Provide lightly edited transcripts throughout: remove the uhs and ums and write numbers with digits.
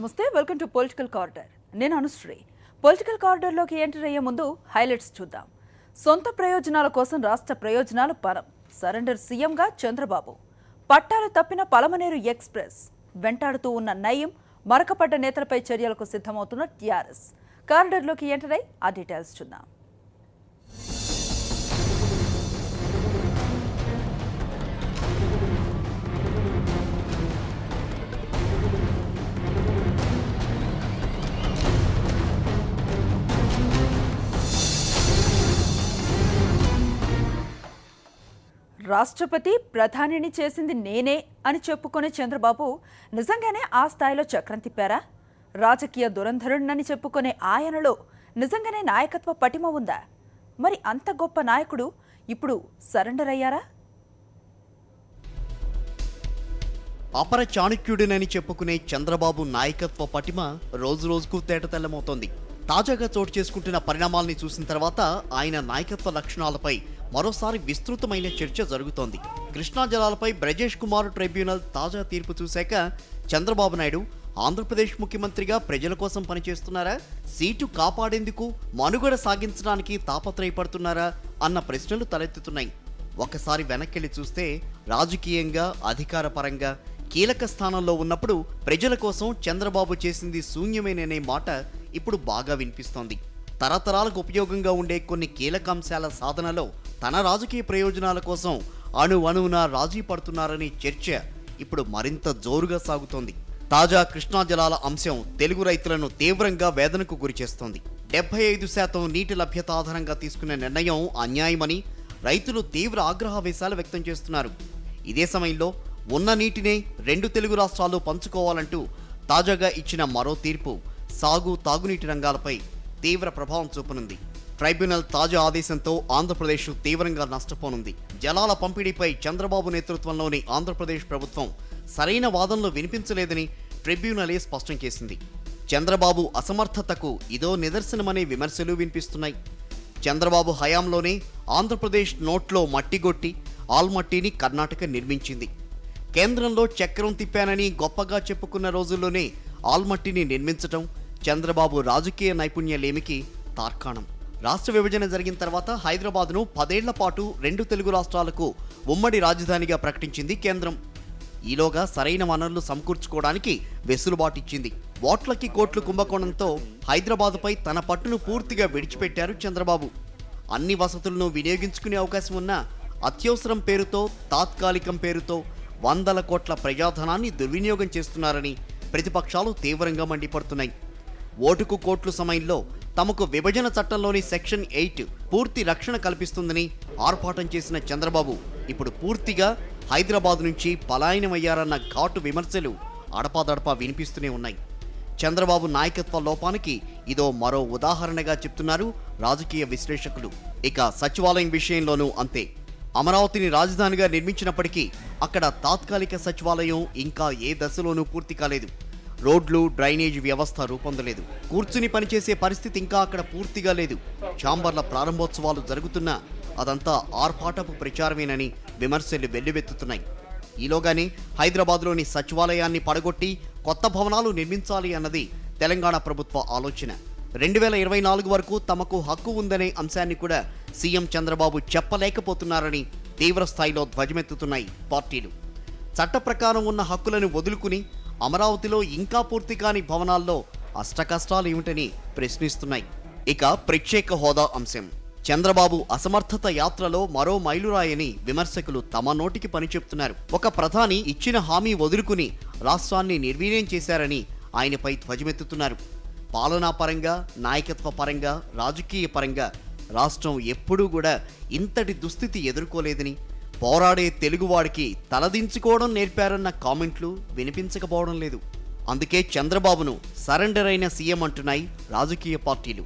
నమస్తే, welcome to political కార్డర్. నేను Anusri. Political కార్డర్లోకి enter అయ్యే ముందు హైలైట్స్ చూద్దాం. సొంత ప్రయోజనాల కోసం రాష్ట్ర ప్రయోజనాలు పరం. సరెండర్ సీఎంగా చంద్రబాబు. పట్టాలు తప్పిన పలమనేరు ఎక్స్ప్రెస్. వెంటాడుతూ ఉన్న నయీం, మరకపడ్డ నేతలపై చర్యలకు సిద్ధమవుతున్న టీఆర్ఎస్. కార్డర్లోకి ఎంటర్ అయ్యి ఆ డీటెయిల్స్ చూద్దాం. రాష్ట్రపతి ప్రధానిని చేసింది నేనే అని చెప్పుకునే చంద్రబాబు నిజంగానే ఆ స్థాయిలో చక్రం తిప్పారా? రాజకీయ దురంధరుణ్ణని చెప్పుకునే ఆయనలో నిజంగానే నాయకత్వ పటిమ ఉందా? మరి అంత గొప్ప నాయకుడు ఇప్పుడు సరెండర్ అయ్యారా? అపర చాణక్యుడినని చెప్పుకునే చంద్రబాబు నాయకత్వ పటిమ రోజురోజుకు తేటతెల్లమవుతోంది. తాజాగా చోటు చేసుకుంటున్న పరిణామాల్ని చూసిన తర్వాత ఆయన నాయకత్వ లక్షణాలపై మరోసారి విస్తృతమైన చర్చ జరుగుతోంది. కృష్ణా జలాలపై బ్రజేష్ కుమార్ ట్రైబ్యునల్ తాజా తీర్పు చూశాక చంద్రబాబు నాయుడు ఆంధ్రప్రదేశ్ ముఖ్యమంత్రిగా ప్రజల కోసం పనిచేస్తున్నారా, సీటు కాపాడేందుకు మనుగడ సాగించడానికి తాపత్రయపడుతున్నారా అన్న ప్రశ్నలు తలెత్తుతున్నాయి. ఒకసారి వెనక్కెళ్లి చూస్తే రాజకీయంగా, అధికారపరంగా కీలక స్థానంలో ఉన్నప్పుడు ప్రజల కోసం చంద్రబాబు చేసింది శూన్యమేననే మాట ఇప్పుడు బాగా వినిపిస్తోంది. తరతరాలకు ఉపయోగంగా ఉండే కొన్ని కీలక అంశాల సాధనలో తన రాజకీయ ప్రయోజనాల కోసం అణువణువున రాజీ పడుతున్నారనే చర్చ ఇప్పుడు మరింత జోరుగా సాగుతోంది. తాజా కృష్ణా జలాల అంశం తెలుగు రైతులను తీవ్రంగా వేదనకు గురిచేస్తోంది. 75% నీటి లభ్యత ఆధారంగా తీసుకున్న నిర్ణయం అన్యాయమని రైతులు తీవ్ర ఆగ్రహావేశాలు వ్యక్తం చేస్తున్నారు. ఇదే సమయంలో ఉన్న నీటినే 2 తెలుగు రాష్ట్రాలు పంచుకోవాలంటూ తాజాగా ఇచ్చిన మరో తీర్పు సాగు, తాగునీటి రంగాలపై తీవ్ర ప్రభావం చూపనుంది. ట్రైబ్యునల్ తాజా ఆదేశంతో ఆంధ్రప్రదేశ్ తీవ్రంగా నష్టపోనుంది. జలాల పంపిణీపై చంద్రబాబు నేతృత్వంలోని ఆంధ్రప్రదేశ్ ప్రభుత్వం సరైన వాదనలు వినిపించలేదని ట్రిబ్యునలే స్పష్టం చేసింది. చంద్రబాబు అసమర్థతకు ఇదో నిదర్శనమనే విమర్శలు వినిపిస్తున్నాయి. చంద్రబాబు హయాంలోనే ఆంధ్రప్రదేశ్ నోట్లో మట్టిగొట్టి ఆల్మట్టిని కర్ణాటక నిర్మించింది. కేంద్రంలో చక్రం తిప్పానని గొప్పగా చెప్పుకున్న రోజుల్లోనే ఆల్మట్టిని నిర్మించటం చంద్రబాబు రాజకీయ నైపుణ్యలేమికి తార్కాణం. రాష్ట్ర విభజన జరిగిన తర్వాత హైదరాబాద్ను 10 ఏళ్ల పాటు 2 తెలుగు రాష్ట్రాలకు ఉమ్మడి రాజధానిగా ప్రకటించింది కేంద్రం. ఈలోగా సరైన వనరులు సమకూర్చుకోవడానికి వెసులుబాటిచ్చింది. ఓట్లకి కోట్లు కుంభకోణంతో హైదరాబాద్పై తన పట్టును పూర్తిగా విడిచిపెట్టారు చంద్రబాబు. అన్ని వసతులను వినియోగించుకునే అవకాశం ఉన్నా అత్యవసరం పేరుతో, తాత్కాలికం పేరుతో 100ల కోట్ల ప్రజాధనాన్ని దుర్వినియోగం చేస్తున్నారని ప్రతిపక్షాలు తీవ్రంగా మండిపడుతున్నాయి. ఓటుకు కోట్లు సమయంలో తమకు విభజన చట్టంలోని సెక్షన్ 8 పూర్తి రక్షణ కల్పిస్తుందని ఆర్భాటం చేసిన చంద్రబాబు ఇప్పుడు పూర్తిగా హైదరాబాద్ నుంచి పలాయనమయ్యారన్న ఘాటు విమర్శలు అడపాదడపా వినిపిస్తూనే ఉన్నాయి. చంద్రబాబు నాయకత్వ లోపానికి ఇదో మరో ఉదాహరణగా చెప్తున్నారు రాజకీయ విశ్లేషకులు. ఇక సచివాలయం విషయంలోనూ అంతే. అమరావతిని రాజధానిగా నిర్మించినప్పటికీ అక్కడ తాత్కాలిక సచివాలయం ఇంకా ఏ దశలోనూ పూర్తి కాలేదు. రోడ్లు, డ్రైనేజ్ వ్యవస్థ రూపొందలేదు. కూర్చుని పనిచేసే పరిస్థితి ఇంకా అక్కడ పూర్తిగా లేదు. ఛాంబర్ల ప్రారంభోత్సవాలు జరుగుతున్నా అదంతా ఆర్భాటపు ప్రచారమేనని విమర్శలు వెల్లువెత్తుతున్నాయి. ఈలోగానే హైదరాబాద్లోని సచివాలయాన్ని పడగొట్టి కొత్త భవనాలు నిర్మించాలి అన్నది తెలంగాణ ప్రభుత్వ ఆలోచన. 2024 వరకు తమకు హక్కు ఉందనే అంశాన్ని కూడా సీఎం చంద్రబాబు చెప్పలేకపోతున్నారని తీవ్ర స్థాయిలో ధ్వజమెత్తుతున్నాయి పార్టీలు. చట్ట ప్రకారం ఉన్న హక్కులను వదులుకుని అమరావతిలో ఇంకా పూర్తి కాని భవనాల్లో అష్టకష్టాలు ఏమిటని ప్రశ్నిస్తున్నాయి. ఇక ప్రత్యేక హోదా అంశం. చంద్రబాబు అసమర్థత యాత్రలో మరో మైలురాయని విమర్శకులు తమ నోటికి పని చెప్తున్నారు. ఒక ప్రధాని ఇచ్చిన హామీ వదులుకుని రాష్ట్రాన్ని నిర్వీర్యం చేశారని ఆయనపై ధ్వజమెత్తుతున్నారు. పాలనాపరంగా, నాయకత్వ పరంగా, రాజకీయ పరంగా రాష్ట్రం ఎప్పుడూ కూడా ఇంతటి దుస్థితి ఎదుర్కోలేదని, పోరాడే తెలుగువాడికి తలదించుకోవడం నేర్పారన్న కామెంట్లు వినిపించకపోవడం లేదు. అందుకే చంద్రబాబును సరెండర్ అయిన సీఎం అంటున్నాయి రాజకీయ పార్టీలు.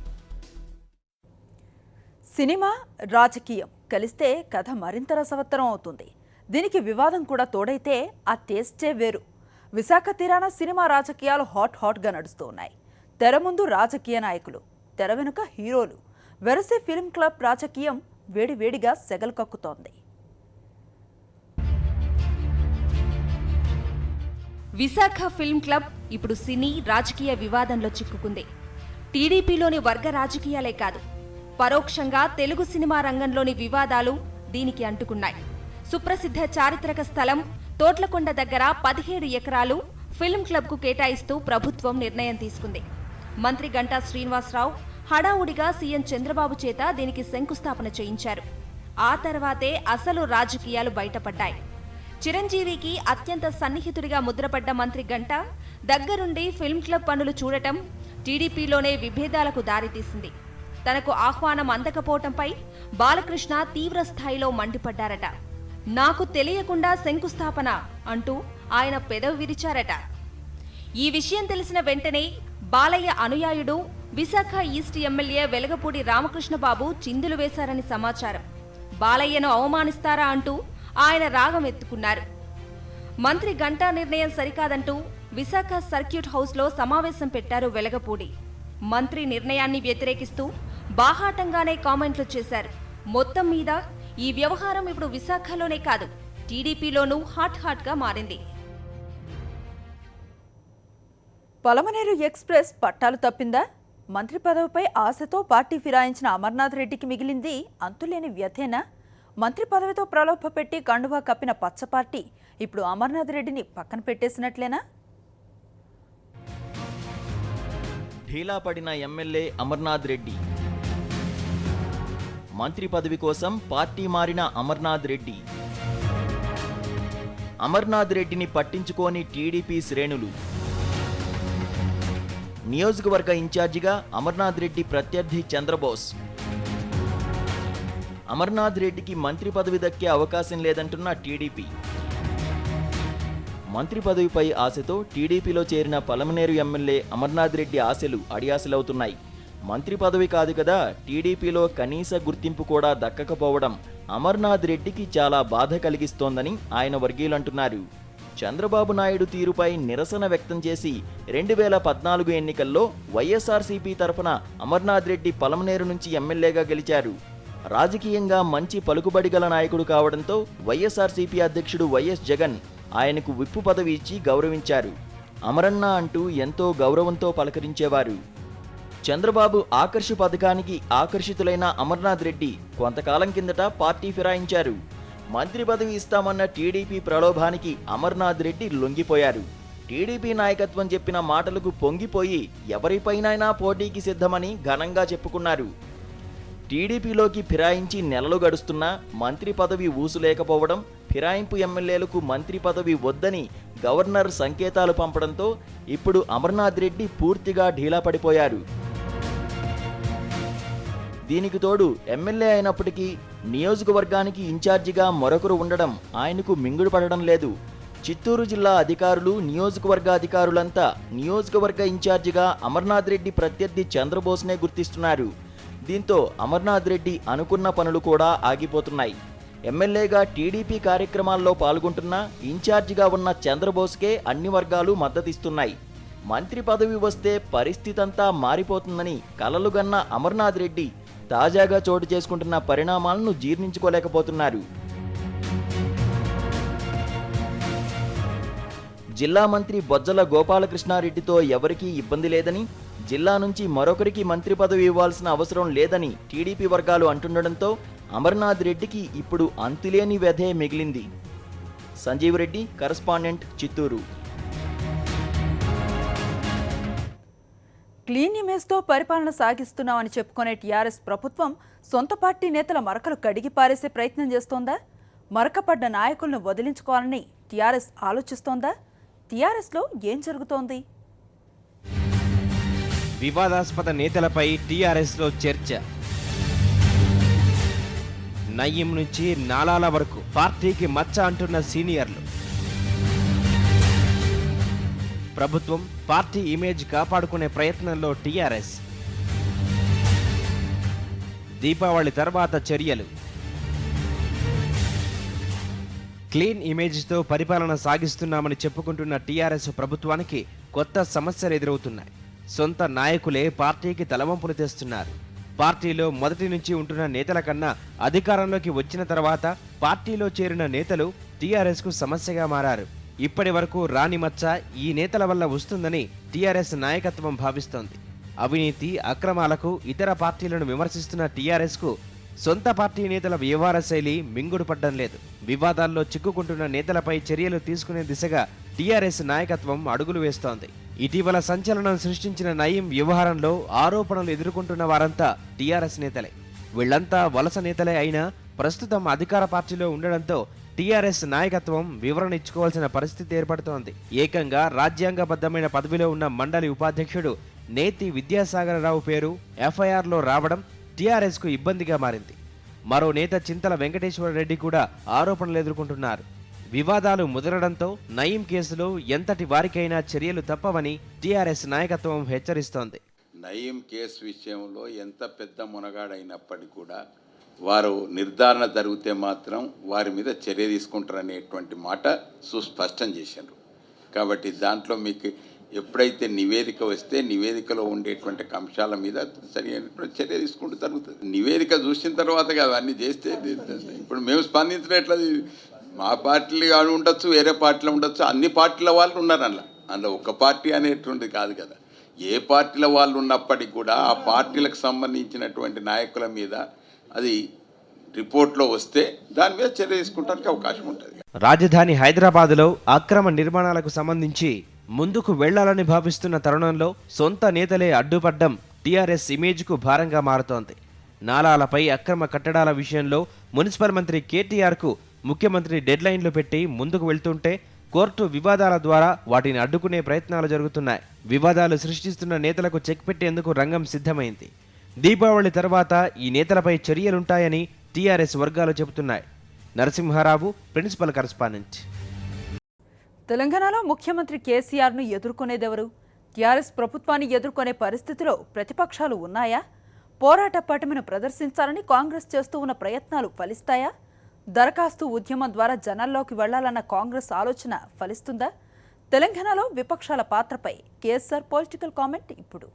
సినిమా, రాజకీయం కలిస్తే కథ మరింత రసవత్తరం అవుతుంది. దీనికి వివాదం కూడా తోడైతే ఆ టేస్టే వేరు. విశాఖ తీరాన సినిమా రాజకీయాలు హాట్గా నడుస్తూ ఉన్నాయి. తెర ముందు రాజకీయ నాయకులు, తెర వెనుక హీరోలు. వెరసే ఫిల్మ్ క్లబ్ రాజకీయం వేడివేడిగా సెగలు కక్కుతోంది. విశాఖ ఫిల్మ్ క్లబ్ ఇప్పుడు సినీ రాజకీయ వివాదంలో చిక్కుకుంది. టీడీపీలోని వర్గ రాజకీయాలే కాదు, పరోక్షంగా తెలుగు సినిమా రంగంలోని వివాదాలు దీనికి అంటుకున్నాయి. సుప్రసిద్ధ చారిత్రక స్థలం తోట్లకొండ దగ్గర 17 ఎకరాలు ఫిల్మ్ క్లబ్కు కేటాయిస్తూ ప్రభుత్వం నిర్ణయం తీసుకుంది. మంత్రి గంటా శ్రీనివాసరావు హడావుడిగా సీఎం చంద్రబాబు చేత దీనికి శంకుస్థాపన చేయించారు. ఆ తర్వాతే అసలు రాజకీయాలు బయటపడ్డాయి. చిరంజీవికి అత్యంత సన్నిహితుడిగా ముద్రపడ్డ మంత్రి గంటా దగ్గరుండి ఫిల్మ్ క్లబ్ పనులు చూడటం టీడీపీలోనే విభేదాలకు దారితీసింది. తనకు ఆహ్వానం అందకపోవటంపై బాలకృష్ణ తీవ్ర స్థాయిలో మండిపడ్డారట. నాకు తెలియకుండా శంకుస్థాపన అంటూ ఆయన పెదవి విరిచారట. ఈ విషయం తెలిసిన వెంటనే బాలయ్య అనుయాయుడు విశాఖ ఈస్ట్ ఎమ్మెల్యే వెలగపూడి రామకృష్ణబాబు చిందులు వేశారని సమాచారం. బాలయ్యను అవమానిస్తారా అంటూ ఆయన రాగం ఎత్తుకున్నారు. మంత్రి గంటా నిర్ణయం సరికాదంటూ విశాఖ సర్క్యూట్ హౌస్లో సమావేశం పెట్టారు వెలగపూడి. మంత్రి నిర్ణయాన్ని వ్యతిరేకిస్తూ బాహాటంగానే కామెంట్లు చేశారు. మొత్తం మీద ఈ వ్యవహారం ఇప్పుడు విశాఖలోనే కాదు, టీడీపీలోనూ హాట్గా మారింది. పలమనేరు ఎక్స్ప్రెస్ పట్టాలు తప్పిందా? మంత్రి పదవిపై ఆశతో పార్టీ ఫిరాయించిన అమర్నాథ్ రెడ్డికి మిగిలింది అంతులేని వ్యథేనా? మంత్రి పదవితో ప్రలోభ పెట్టి కండువా కప్పిన పచ్చ పార్టీ ఇప్పుడు అమర్నాథ్ రెడ్డిని పక్కన పెట్టేసినట్లేనా? ఢీలా పడిన ఎమ్మెల్యే అమర్నాథ్ రెడ్డి, మంత్రి పదవి కోసం పార్టీ మారిన అమర్నాథ్ రెడ్డి. అమర్నాథ్ రెడ్డిని పట్టించుకోని టీడీపీ శ్రేణులు. నియోజకవర్గ ఇన్ఛార్జిగా అమర్నాథ్ రెడ్డి ప్రత్యర్థి చంద్రబోస్. అమర్నాథ్ రెడ్డికి మంత్రి పదవి దక్కే అవకాశం లేదంటున్న టీడీపీ. మంత్రి పదవిపై ఆశతో టీడీపీలో చేరిన పలమనేరు ఎమ్మెల్యే అమర్నాథ్ రెడ్డి ఆశలు అడియాసలవుతున్నాయి. మంత్రి పదవి కాదు కదా, టీడీపీలో కనీస గుర్తింపు కూడా దక్కకపోవడం అమర్నాథ్ రెడ్డికి చాలా బాధ కలిగిస్తోందని ఆయన వర్గీయులంటున్నారు. చంద్రబాబు నాయుడు తీరుపై నిరసన వ్యక్తం చేసి 2014 ఎన్నికల్లో వైఎస్ఆర్సీపీ తరఫున అమర్నాథ్ రెడ్డి పలమనేరు నుంచి ఎమ్మెల్యేగా గెలిచారు. రాజకీయంగా మంచి పలుకుబడి గల నాయకుడు కావడంతో వైఎస్ఆర్సీపీ అధ్యక్షుడు వైఎస్ జగన్ ఆయనకు విప్పు పదవి ఇచ్చి గౌరవించారు. అమరన్న అంటూ ఎంతో గౌరవంతో పలకరించేవారు. చంద్రబాబు ఆకర్షు పథకానికి ఆకర్షితులైన అమర్నాథ్ రెడ్డి కొంతకాలం కిందట పార్టీ ఫిరాయించారు. మంత్రి పదవి ఇస్తామన్న టీడీపీ ప్రలోభానికి అమర్నాథ్ రెడ్డి లొంగిపోయారు. టీడీపీ నాయకత్వం చెప్పిన మాటలకు పొంగిపోయి ఎవరిపైనైనా పోటీకి సిద్ధమని ఘనంగా చెప్పుకున్నారు. టీడీపీలోకి ఫిరాయించి నెలలు గడుస్తున్నా మంత్రి పదవి ఊసులేకపోవడం, ఫిరాయింపు ఎమ్మెల్యేలకు మంత్రి పదవి వద్దని గవర్నర్ సంకేతాలు పంపడంతో ఇప్పుడు అమర్నాథ్ రెడ్డి పూర్తిగా ఢీలా పడిపోయారు. దీనికి తోడు ఎమ్మెల్యే అయినప్పటికీ నియోజకవర్గానికి ఇన్ఛార్జిగా మరొకరు ఉండడం ఆయనకు మింగుడు పడడం లేదు. చిత్తూరు జిల్లా అధికారులు, నియోజకవర్గ అధికారులంతా నియోజకవర్గ ఇన్ఛార్జిగా అమర్నాథ్ రెడ్డి ప్రత్యర్థి చంద్రబోస్నే గుర్తిస్తున్నారు. దీంతో అమర్నాథ్ రెడ్డి అనుకున్న పనులు కూడా ఆగిపోతున్నాయి. ఎమ్మెల్యేగా టీడీపీ కార్యక్రమాల్లో పాల్గొంటున్నా ఇన్ఛార్జిగా ఉన్న చంద్రబోస్కే అన్ని వర్గాలు మద్దతిస్తున్నాయి. మంత్రి పదవి వస్తే పరిస్థితంతా మారిపోతుందని కలలుగన్న అమర్నాథ్ రెడ్డి తాజాగా చోటు చేసుకుంటున్న పరిణామాలను జీర్ణించుకోలేకపోతున్నారు. జిల్లా మంత్రి బొజ్జల గోపాలకృష్ణారెడ్డితో ఎవరికీ ఇబ్బంది లేదని, జిల్లా నుంచి మరొకరికి మంత్రి పదవి ఇవ్వాల్సిన అవసరం లేదని టీడీపీ వర్గాలు అంటుండడంతో అమర్నాథ్ రెడ్డికి ఇప్పుడు అంతులేని వ్యధే మిగిలింది. సంజీవ్ రెడ్డి, కరస్పాండెంట్, చిత్తూరు. క్లీన్ ఇమేజ్తో పరిపాలన సాగిస్తున్నామని చెప్పుకునే టీఆర్ఎస్ ప్రభుత్వం సొంత పార్టీ నేతల మరకలు కడిగి పారేసే ప్రయత్నం చేస్తోందా? మరకపడ్డ నాయకులను వదిలించుకోవాలని టీఆర్ఎస్ ఆలోచిస్తోందా? టీఆర్ఎస్లో ఏం జరుగుతోంది? వివాదాస్పద నేతలపై టీఆర్ఎస్లో చర్చ. నయీం నుంచి నాలాల వరకు పార్టీకి మచ్చ అంటున్న సీనియర్లు. ప్రభుత్వం పార్టీ ఇమేజ్ కాపాడుకునే ప్రయత్నంలో టీఆర్ఎస్. దీపావళి తర్వాత చర్యలు. క్లీన్ ఇమేజ్తో పరిపాలన సాగిస్తున్నామని చెప్పుకుంటున్న టీఆర్ఎస్ ప్రభుత్వానికి కొత్త సమస్యలు ఎదురవుతున్నాయి. సొంత నాయకులే పార్టీకి తలవంపులు తెస్తున్నారు. పార్టీలో మొదటి నుంచి ఉంటున్న నేతల కన్నా అధికారంలోకి వచ్చిన తర్వాత పార్టీలో చేరిన నేతలు టీఆర్ఎస్కు సమస్యగా మారారు. ఇప్పటి వరకు రాని మచ్చ ఈ నేతల వల్ల వస్తుందని టీఆర్ఎస్ నాయకత్వం భావిస్తోంది. అవినీతి, అక్రమాలకు ఇతర పార్టీలను విమర్శిస్తున్న టీఆర్ఎస్కు సొంత పార్టీ నేతల వ్యవహార శైలి మింగుడు పడ్డం లేదు. వివాదాల్లో చిక్కుకుంటున్న నేతలపై చర్యలు తీసుకునే దిశగా టీఆర్ఎస్ నాయకత్వం అడుగులు వేస్తోంది. ఇటీవల సంచలనం సృష్టించిన నయీం వ్యవహారంలో ఆరోపణలు ఎదుర్కొంటున్న వారంతా టీఆర్ఎస్ నేతలే. వీళ్లంతా వలస నేతలే అయినా ప్రస్తుతం అధికార పార్టీలో ఉండడంతో టీఆర్ఎస్ నాయకత్వం వివరణ ఇచ్చుకోవాల్సిన పరిస్థితి ఏర్పడుతోంది. ఏకంగా రాజ్యాంగబద్ధమైన పదవిలో ఉన్న మండలి ఉపాధ్యక్షుడు నేతి విద్యాసాగరరావు పేరు ఎఫ్ఐఆర్లో రావడం టీఆర్ఎస్కు ఇబ్బందిగా మారింది. మరో నేత చింతల వెంకటేశ్వర రెడ్డి కూడా ఆరోపణలు ఎదుర్కొంటున్నారు. వివాదాలు ముదరడంతో నయీం కేసులో ఎంతటి వారికైనా చర్యలు తప్పవని టీఆర్ఎస్ నాయకత్వం హెచ్చరిస్తోంది. నయీం కేసు విషయంలో ఎంత పెద్ద మునగాడైనప్పటికీ కూడా వారు నిర్ధారణ జరిగితే మాత్రం వారి మీద చర్య తీసుకుంటారనేటువంటి మాట సుస్పష్టం చేశారు. కాబట్టి దాంట్లో మీకు ఎప్పుడైతే నివేదిక వస్తే నివేదికలో ఉండేటువంటి అంశాల మీద సరైనటువంటి చర్య తీసుకుంటూ జరుగుతుంది. నివేదిక చూసిన తర్వాత అవన్నీ చేస్తే ఇప్పుడు మేము స్పందించడం ఎట్లా, మా పార్టీలు ఉండొచ్చు, వేరే పార్టీలో ఉండొచ్చు, అన్ని పార్టీల వాళ్ళు ఉన్నారు అందులో ఒక పార్టీ అనేటువంటిది కాదు కదా. ఏ పార్టీల వాళ్ళు ఉన్నప్పటికీ కూడా ఆ పార్టీలకు సంబంధించినటువంటి నాయకుల మీద అది రిపోర్ట్లో వస్తే దాని మీద చర్య తీసుకుంటానికి అవకాశం ఉంటుంది. రాజధాని హైదరాబాద్లో అక్రమ నిర్మాణాలకు సంబంధించి ముందుకు వెళ్లాలని భావిస్తున్న తరుణంలో సొంత నేతలే అడ్డుపడ్డం టీఆర్ఎస్ ఇమేజ్కు భారంగా మారుతోంది. నాలాలపై అక్రమ కట్టడాల విషయంలో మున్సిపల్ మంత్రి కేటీఆర్కు ముఖ్యమంత్రి డెడ్లైన్లు పెట్టి ముందుకు వెళ్తుంటే కోర్టు వివాదాల ద్వారా వాటిని అడ్డుకునే ప్రయత్నాలు జరుగుతున్నాయి. వివాదాలు సృష్టిస్తున్న నేతలకు చెక్ పెట్టేందుకు రంగం సిద్ధమైంది. దీపావళి తర్వాత ఈ నేతలపై చర్యలుంటాయని టీఆర్ఎస్ వర్గాలు చెబుతున్నాయి. Narasimha Rao, principal correspondent. తెలంగాణలో ముఖ్యమంత్రి కేసీఆర్ను ఎదుర్కొనేదెవరు? టీఆర్ఎస్ ప్రభుత్వాన్ని ఎదుర్కొనే పరిస్థితిలో ప్రతిపక్షాలు ఉన్నాయా? పోరాట పటిమను ప్రదర్శించాలని కాంగ్రెస్ చేస్తూ ఉన్న ప్రయత్నాలు ఫలిస్తాయా? దరఖాస్తు ఉద్యమం ద్వారా జనాల్లోకి వెళ్లాలన్న కాంగ్రెస్ ఆలోచన ఫలిస్తుందా? తెలంగాణలో విపక్షాల పాత్రపై కేసీఆర్ పొలిటికల్ కామెంట్ ఇప్పుడు.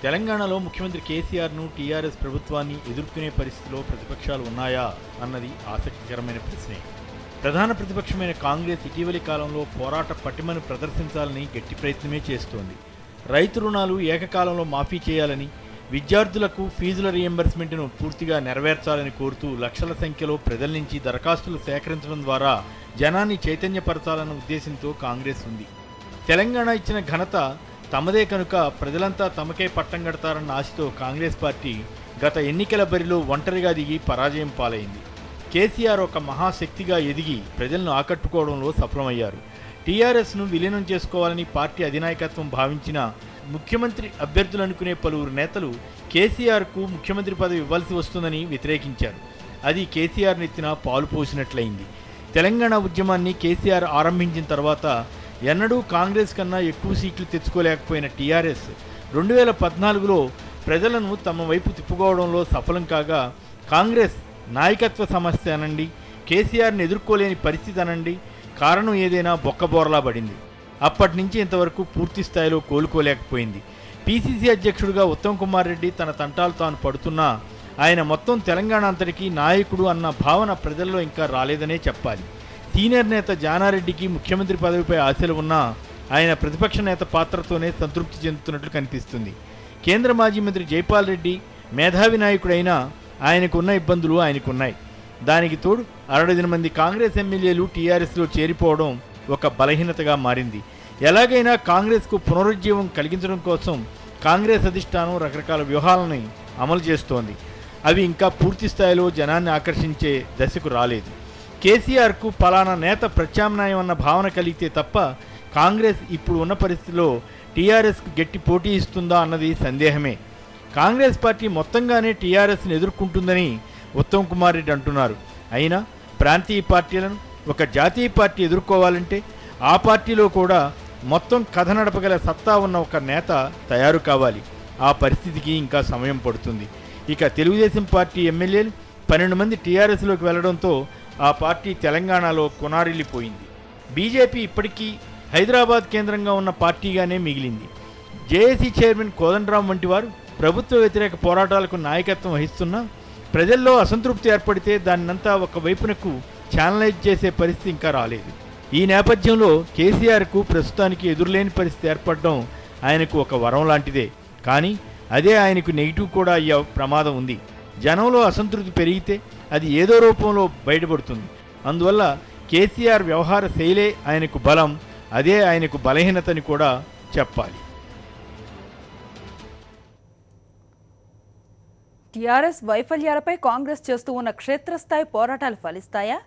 తెలంగాణలో ముఖ్యమంత్రి కేసీఆర్ను టీఆర్ఎస్ ప్రభుత్వాన్ని ఎదుర్కొనే పరిస్థితిలో ప్రతిపక్షాలు ఉన్నాయా అన్నది ఆసక్తికరమైన ప్రశ్నే. ప్రధాన ప్రతిపక్షమైన కాంగ్రెస్ ఇటీవలి కాలంలో పోరాట పటిమను ప్రదర్శించాలని గట్టి ప్రయత్నమే చేస్తోంది. రైతు రుణాలు ఏకకాలంలో మాఫీ చేయాలని, విద్యార్థులకు ఫీజుల రీయింబర్స్మెంట్ను పూర్తిగా నెరవేర్చాలని కోరుతూ లక్షల సంఖ్యలో ప్రజల నుంచి దరఖాస్తులు సేకరించడం ద్వారా జనాన్ని చైతన్యపరచాలన్న ఉద్దేశంతో కాంగ్రెస్ ఉంది. తెలంగాణ ఇచ్చిన ఘనత తమదే కనుక ప్రజలంతా తమకే పట్టం కడతారన్న ఆశతో కాంగ్రెస్ పార్టీ గత ఎన్నికల బరిలో ఒంటరిగా దిగి పరాజయం పాలైంది. కేసీఆర్ ఒక మహాశక్తిగా ఎదిగి ప్రజలను ఆకట్టుకోవడంలో సఫలమయ్యారు. టీఆర్ఎస్ను విలీనం చేసుకోవాలని పార్టీ అధినాయకత్వం భావించిన ముఖ్యమంత్రి అభ్యర్థులు అనుకునే పలువురు నేతలు కేసీఆర్కు ముఖ్యమంత్రి పదవి ఇవ్వాల్సి వస్తుందని వ్యతిరేకించారు. అది కేసీఆర్ నెత్తిన పాలు పోసినట్లయింది. తెలంగాణ ఉద్యమాన్ని కేసీఆర్ ఆరంభించిన తర్వాత ఎన్నడూ కాంగ్రెస్ కన్నా ఎక్కువ సీట్లు తెచ్చుకోలేకపోయిన టీఆర్ఎస్ 2014లో ప్రజలను తమ వైపు తిప్పుకోవడంలో సఫలం కాగా, కాంగ్రెస్ నాయకత్వ సమస్య అనండి, కేసీఆర్ని ఎదుర్కోలేని పరిస్థితి అనండి, కారణం ఏదైనా బొక్కబోరలా పడింది. అప్పటి నుంచి ఇంతవరకు పూర్తి స్థాయిలో కోలుకోలేకపోయింది. పీసీసీ అధ్యక్షుడిగా ఉత్తమ్ కుమార్ రెడ్డి తన తంటాలు తాను పడుతున్నా ఆయన మొత్తం తెలంగాణ అంతటికీ నాయకుడు అన్న భావన ప్రజల్లో ఇంకా రాలేదనే చెప్పాలి. సీనియర్ నేత జానారెడ్డికి ముఖ్యమంత్రి పదవిపై ఆశలు ఉన్నా ఆయన ప్రతిపక్ష నేత పాత్రతోనే సంతృప్తి చెందుతున్నట్లు కనిపిస్తుంది. కేంద్ర మాజీ మంత్రి జైపాల్ రెడ్డి మేధావి నాయకుడైనా ఆయనకున్న ఇబ్బందులు ఆయనకున్నాయి. దానికి తోడు 60 మంది కాంగ్రెస్ ఎమ్మెల్యేలు టీఆర్ఎస్లో చేరిపోవడం ఒక బలహీనతగా మారింది. ఎలాగైనా కాంగ్రెస్కు పునరుజ్జీవం కలిగించడం కోసం కాంగ్రెస్ అధిష్టానం రకరకాల వ్యూహాలని అమలు చేస్తోంది. అవి ఇంకా పూర్తి స్థాయిలో జనాన్ని ఆకర్షించే దశకు రాలేదు. కేసీఆర్కు పలానా నేత ప్రత్యామ్నాయం అన్న భావన కలిగితే తప్ప కాంగ్రెస్ ఇప్పుడు ఉన్న పరిస్థితిలో టీఆర్ఎస్కు గట్టి పోటీ ఇస్తుందా అన్నది సందేహమే. కాంగ్రెస్ పార్టీ మొత్తంగానే టీఆర్ఎస్ని ఎదుర్కొంటుందని ఉత్తమ్ కుమార్ రెడ్డి అంటున్నారు. అయినా ప్రాంతీయ పార్టీలను ఒక జాతీయ పార్టీ ఎదుర్కోవాలంటే ఆ పార్టీలో కూడా మొత్తం కథ నడపగల సత్తా ఉన్న ఒక నేత తయారు కావాలి. ఆ పరిస్థితికి ఇంకా సమయం పడుతుంది. ఇక తెలుగుదేశం పార్టీ ఎమ్మెల్యేలు 12 మంది టీఆర్ఎస్లోకి వెళ్లడంతో ఆ పార్టీ తెలంగాణలో కొనారిల్లిపోయింది. బీజేపీ ఇప్పటికీ హైదరాబాద్ కేంద్రంగా ఉన్న పార్టీగానే మిగిలింది. జేఏసీ చైర్మన్ కోదండరాం వంటి వారు ప్రభుత్వ వ్యతిరేక పోరాటాలకు నాయకత్వం వహిస్తున్నా ప్రజల్లో అసంతృప్తి ఏర్పడితే దాన్నంతా ఒక వైపునకు ఛానలైజ్ చేసే పరిస్థితి ఇంకా రాలేదు. ఈ నేపథ్యంలో కేసీఆర్కు ప్రస్తుతానికి ఎదురులేని పరిస్థితి ఏర్పడడం ఆయనకు ఒక వరం లాంటిదే. కానీ అదే ఆయనకు నెగిటివ్ కూడా అయ్యే ప్రమాదం ఉంది. జనంలో అసంతృప్తి పెరిగితే అది ఏదో రూపంలో బయటపడుతుంది. అందువల్ల కేసీఆర్ వ్యవహార శైలే ఆయనకు బలం, అదే ఆయనకు బలహీనతని కూడా చెప్పాలి. టీఆర్ఎస్ వైఫల్యాలపై కాంగ్రెస్ చేస్తూ ఉన్న క్షేత్రస్థాయి పోరాటాలు ఫలిస్తాయా?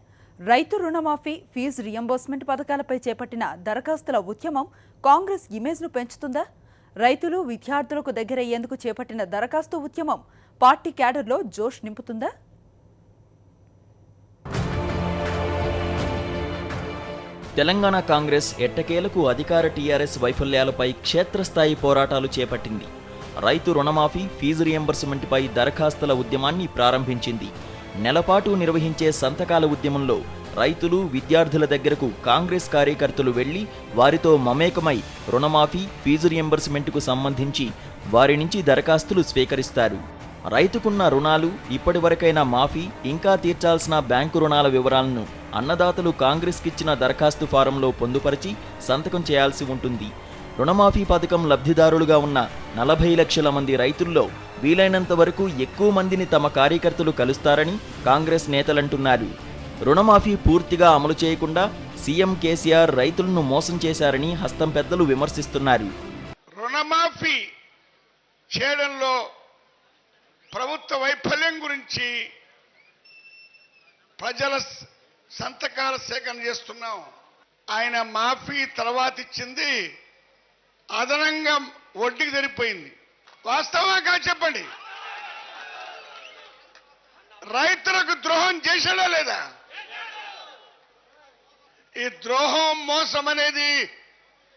రైతు రుణమాఫీ, ఫీజు రియంబర్స్మెంట్ పథకాలపై చేపట్టిన దరఖాస్తుల ఉద్యమం కాంగ్రెస్ ఇమేజ్ను పెంచుతుందా? రైతులు, విద్యార్థులకు దగ్గరయ్యేందుకు చేపట్టిన దరఖాస్తు ఉద్యమం పార్టీ క్యాడర్లో జోష్ నింపుతుందా? తెలంగాణ కాంగ్రెస్ ఎట్టకేలకు అధికార టీఆర్ఎస్ వైఫల్యాలపై క్షేత్రస్థాయి పోరాటాలు చేపట్టింది. రైతు రుణమాఫీ, ఫీజు రియంబర్స్మెంట్పై దరఖాస్తుల ఉద్యమాన్ని ప్రారంభించింది. నెలపాటు నిర్వహించే సంతకాల ఉద్యమంలో రైతులు, విద్యార్థుల దగ్గరకు కాంగ్రెస్ కార్యకర్తలు వెళ్లి వారితో మమేకమై రుణమాఫీ, ఫీజు రియంబర్స్మెంట్కు సంబంధించి వారి నుంచి దరఖాస్తులు స్వీకరిస్తారు. రైతుకున్న రుణాలు, ఇప్పటివరకైనా మాఫీ, ఇంకా తీర్చాల్సిన బ్యాంకు రుణాల వివరాలను అన్నదాతలు కాంగ్రెస్కిచ్చిన దరఖాస్తు ఫారంలో పొందుపరిచి సంతకం చేయాల్సి ఉంటుంది. రుణమాఫీ పథకం లబ్ధిదారులుగా ఉన్న 40 లక్షల మంది రైతుల్లో వీలైనంత వరకు ఎక్కువ మందిని తమ కార్యకర్తలు కలుస్తారని కాంగ్రెస్ నేతలంటున్నారు. రుణమాఫీ పూర్తిగా అమలు చేయకుండా సీఎం కేసీఆర్ రైతులను మోసం చేశారని హస్తం పెద్దలు విమర్శిస్తున్నారు. రుణమాఫీ చేయడంలో ప్రభుత్వ వైఫల్యం గురించి ప్రజల సంతకాల సేకరణ చేస్తున్నాం. ఆయన మాఫీ తర్వాత ఇచ్చింది అదనంగా వడ్డీకి సరిపోయింది. వాస్తవంగా చెప్పండి, రైతులకు ద్రోహం చేశాడా లేదా? ఈ ద్రోహం, మోసం అనేది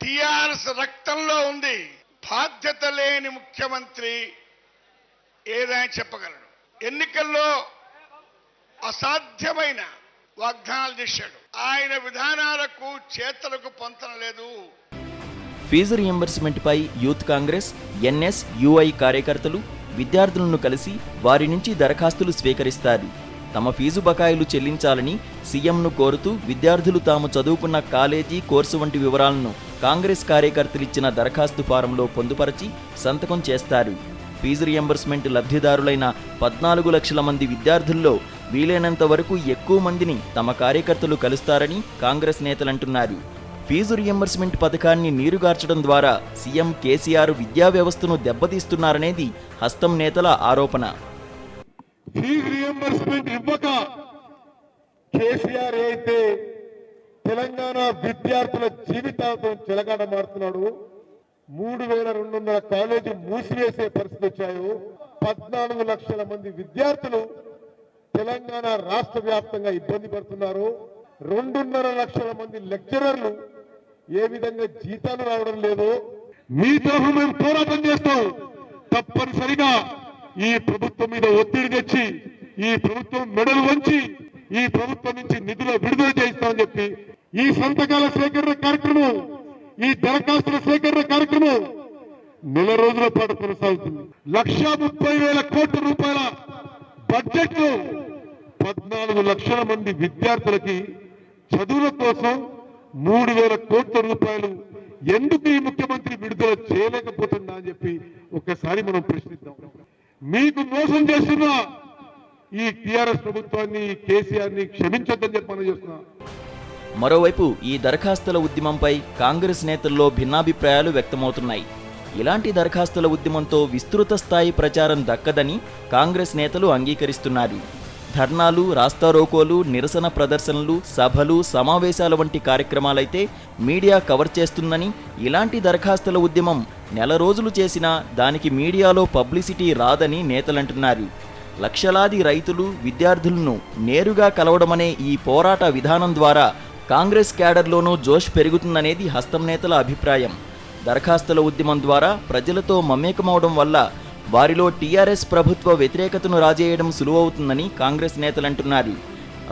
టీఆర్ఎస్ రక్తంలో ఉంది. బాధ్యత లేని ముఖ్యమంత్రి ఏదైనా చెప్పగలడు. ఎన్నికల్లో అసాధ్యమైన వాగ్దానాలు చేశాడు. ఆయన విధానాలకు చేతలకు పొంతన లేదు. ఫీజు రియంబర్స్మెంట్పై యూత్ కాంగ్రెస్, ఎన్ఎస్, యుఐ కార్యకర్తలు విద్యార్థులను కలిసి వారి నుంచి దరఖాస్తులు స్వీకరిస్తారు. తమ ఫీజు బకాయిలు చెల్లించాలని సీఎంను కోరుతూ విద్యార్థులు తాము చదువుకున్న కాలేజీ, కోర్సు వంటి వివరాలను కాంగ్రెస్ కార్యకర్తలిచ్చిన దరఖాస్తు ఫారంలో పొందుపరిచి సంతకం చేస్తారు. ఫీజు రియంబర్స్మెంట్ లబ్ధిదారులైన 14 లక్షల మంది విద్యార్థుల్లో వీలైనంత వరకు ఎక్కువ మందిని తమ కార్యకర్తలు కలుస్తారని కాంగ్రెస్ నేతలంటున్నారు. ఫీజు రియంబర్స్మెంట్ పథకాన్ని నీరుగార్చడం ద్వారా సీఎం కేసీఆర్ విద్యా వ్యవస్థను దెబ్బతీస్తున్నారనేది హస్తం నేతల ఆరోపణ. ఫీజు రియంబర్స్మెంట్ ఇవ్వక కేసీఆర్ అయితే తెలంగాణ విద్యార్థుల జీవితాలతో చెలగాట మారుతున్నాడు. 3200 కాలేజీ మూసివేసే పరిస్థితి వచ్చాయో, 14 లక్షల మంది విద్యార్థులు తెలంగాణ రాష్ట్ర వ్యాప్తంగా ఇబ్బంది పడుతున్నారు. 2.5 లక్షల మంది లెక్చరర్లు ఏ విధంగా జీతాలు రావడం లేదో మీ తరఫు మేము పోరాటం చేస్తాం. తప్పనిసరిగా ఈ ప్రభుత్వం మీద ఒత్తిడి తెచ్చి, ఈ ప్రభుత్వం మెడలు వంచి, ఈ ప్రభుత్వం నుంచి నిధులు విడుదల చేయిస్తామని చెప్పి ఈ సంతకాల సేకరణ కార్యక్రమం, ఈ దరఖాస్తుల సేకరణ కార్యక్రమం నెల రోజుల పాటు కొనసాగుతుంది. 1,30,000 కోట్ల రూపాయల బడ్జెట్ లో 14 లక్షల మంది విద్యార్థులకి చదువుల కోసం 3,000 కోట్ల రూపాయలు ఎందుకు ఈ ముఖ్యమంత్రి విడుదల చేయలేకపోతుందా అని చెప్పి ఒకసారి మనం ప్రశ్నిద్దాం. మీకు మోసం చేస్తున్న ఈ టీఆర్ఎస్ ప్రభుత్వాన్ని, కేసీఆర్ ని క్షమించొద్దని చెప్పి మనం చేస్తున్నా. మరోవైపు ఈ దరఖాస్తుల ఉద్యమంపై కాంగ్రెస్ నేతల్లో భిన్నాభిప్రాయాలు వ్యక్తమవుతున్నాయి. ఇలాంటి దరఖాస్తుల ఉద్యమంతో విస్తృత స్థాయి ప్రచారం దక్కదని కాంగ్రెస్ నేతలు అంగీకరిస్తున్నారు. ధర్నాలు, రాస్తారోకోలు, నిరసన ప్రదర్శనలు, సభలు, సమావేశాల వంటి కార్యక్రమాలైతే మీడియా కవర్ చేస్తుందని, ఇలాంటి దరఖాస్తుల ఉద్యమం నెల రోజులు చేసినా దానికి మీడియాలో పబ్లిసిటీ రాదని నేతలంటున్నారు. లక్షలాది రైతులు, విద్యార్థులను నేరుగా కలవడమనే ఈ పోరాట విధానం ద్వారా కాంగ్రెస్ క్యాడర్లోనూ జోష్ పెరుగుతుందనేది హస్తం నేతల అభిప్రాయం. దరఖాస్తుల ఉద్యమం ద్వారా ప్రజలతో మమేకమవడం వల్ల వారిలో టీఆర్ఎస్ ప్రభుత్వ వ్యతిరేకతను రాజేయడం సులువవుతుందని కాంగ్రెస్ నేతలంటున్నారు.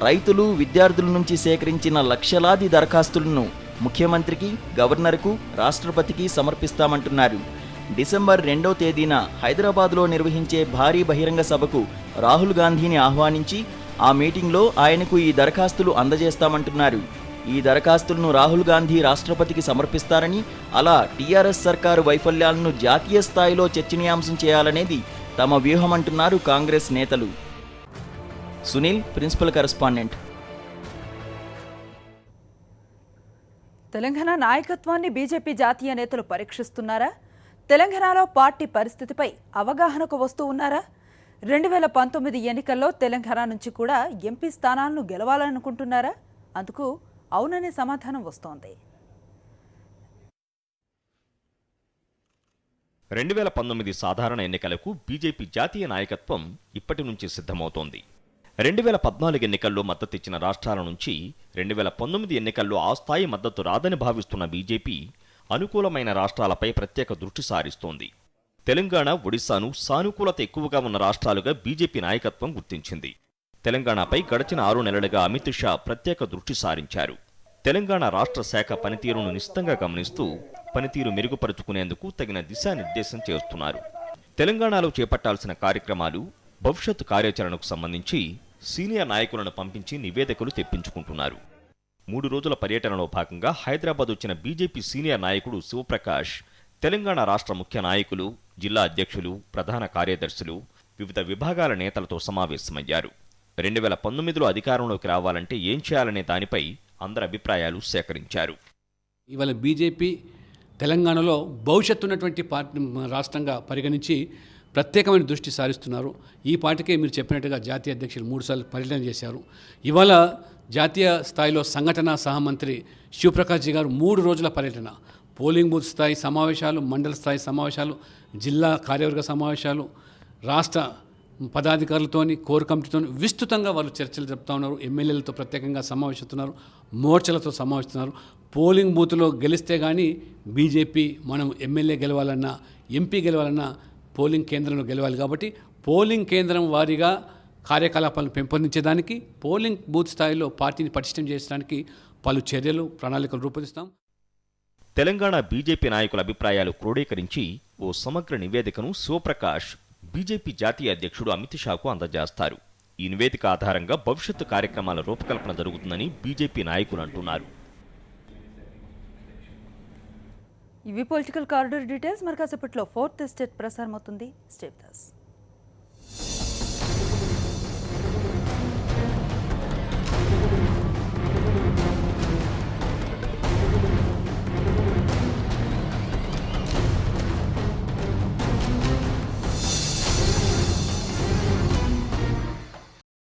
రైతులు, విద్యార్థుల నుంచి సేకరించిన లక్షలాది దరఖాస్తులను ముఖ్యమంత్రికి, గవర్నర్కు, రాష్ట్రపతికి సమర్పిస్తామంటున్నారు. డిసెంబర్ 2వ తేదీన హైదరాబాద్లో నిర్వహించే భారీ బహిరంగ సభకు రాహుల్ గాంధీని ఆహ్వానించి ఆ మీటింగ్లో ఆయనకు ఈ దరఖాస్తులు అందజేస్తామంటున్నారు. ఈ దరఖాస్తులను రాహుల్ గాంధీ రాష్ట్రపతికి సమర్పిస్తారని, అలా టీఆర్ఎస్ సర్కారు వైఫల్యాలను జాతీయ స్థాయిలో చర్చనీయాంశం చేయాలనేది తమ వ్యూహమంటున్నారు కాంగ్రెస్ నేతలు. Sunil, principal correspondent. తెలంగాణ నాయకత్వాన్ని బీజేపీ జాతీయ నేతలు పరీక్షిస్తున్నారా? తెలంగాణలో పార్టీ పరిస్థితిపై అవగాహనకు వస్తూ ఉన్నారా? 2019 ఎన్నికల్లో తెలంగాణ నుంచి కూడా ఎంపీ స్థానాలను గెలవాలనుకుంటున్నారా? అందుకు అవుననే సమాధానం వస్తోంది. 2019 సాధారణ ఎన్నికలకు బీజేపీ జాతీయ నాయకత్వం ఇప్పటి నుంచి సిద్ధమవుతోంది. 2014 ఎన్నికల్లో మద్దతిచ్చిన రాష్ట్రాల నుంచి 2019 ఎన్నికల్లో ఆ స్థాయి మద్దతు రాదని భావిస్తున్న బీజేపీ అనుకూలమైన రాష్ట్రాలపై ప్రత్యేక దృష్టి సారిస్తోంది. తెలంగాణ, ఒడిశాను సానుకూలత ఎక్కువగా ఉన్న రాష్ట్రాలుగా బీజేపీ నాయకత్వం గుర్తించింది. తెలంగాణపై గడిచిన 6 నెలలుగా అమిత్ షా ప్రత్యేక దృష్టి సారించారు. తెలంగాణ రాష్ట్ర శాఖ పనితీరును నిశితంగా గమనిస్తూ పనితీరు మెరుగుపరుచుకునేందుకు తగిన దిశానిర్దేశం చేస్తున్నారు. తెలంగాణలో చేపట్టాల్సిన కార్యక్రమాలు, భవిష్యత్తు కార్యాచరణకు సంబంధించి సీనియర్ నాయకులను పంపించి నివేదికలు తెప్పించుకుంటున్నారు. 3 రోజుల పర్యటనలో భాగంగా హైదరాబాద్ వచ్చిన బీజేపీ సీనియర్ నాయకుడు శివప్రకాష్ తెలంగాణ రాష్ట్ర ముఖ్య నాయకులు, జిల్లా అధ్యక్షులు, ప్రధాన కార్యదర్శులు, వివిధ విభాగాల నేతలతో సమావేశమయ్యారు. 2019లో అధికారంలోకి రావాలంటే ఏం చేయాలనే దానిపై అందరి అభిప్రాయాలు సేకరించారు. ఇవాళ బీజేపీ తెలంగాణలో భవిష్యత్తు ఉన్నటువంటి పార్టీ రాష్ట్రంగా పరిగణించి ప్రత్యేకమైన దృష్టి సారిస్తున్నారు. ఈ పార్టీకే మీరు చెప్పినట్టుగా జాతీయ అధ్యక్షులు 3 సార్లు పర్యటన చేశారు. ఇవాళ జాతీయ స్థాయిలో సంఘటన సహమంత్రి శివప్రకాష్ జీ గారు 3 రోజుల పర్యటన, పోలింగ్ బూత్ స్థాయి సమావేశాలు, మండల స్థాయి సమావేశాలు, జిల్లా కార్యవర్గ సమావేశాలు, రాష్ట్ర పదాధికారులతోని, కోర్ కమిటీతోని విస్తృతంగా వాళ్ళు చర్చలు జరుపుతూ ఉన్నారు. ఎమ్మెల్యేలతో ప్రత్యేకంగా సమావేశిస్తున్నారు, మోర్చలతో సమావేశిస్తున్నారు. పోలింగ్ బూత్లో గెలిస్తే కానీ బీజేపీ మనం ఎమ్మెల్యే గెలవాలన్నా, ఎంపీ గెలవాలన్నా పోలింగ్ కేంద్రంలో గెలవాలి. కాబట్టి పోలింగ్ కేంద్రం వారీగా కార్యకలాపాలను పెంపొందించేదానికి, పోలింగ్ బూత్ స్థాయిలో పార్టీని పటిష్టం చేయడానికి పలు చర్యలు, ప్రణాళికలు రూపొందిస్తాం. తెలంగాణ బీజేపీ నాయకుల అభిప్రాయాలు క్రోడీకరించి ఓ సమగ్ర నివేదికను శివప్రకాష్ బీజేపీ జాతీయ అధ్యక్షుడు అమిత్ షాకు అందజేస్తారు. ఈ నివేదిక ఆధారంగా భవిష్యత్తు కార్యక్రమాల రూపకల్పన జరుగుతుందని బీజేపీ నాయకులు అంటున్నారు. ఇవి పొలిటికల్ కారిడార్ డీటెయిల్స్. మరి కాసేపట్లో 4th ఎస్టేట్ ప్రసారం అవుతుంది. Stay with us.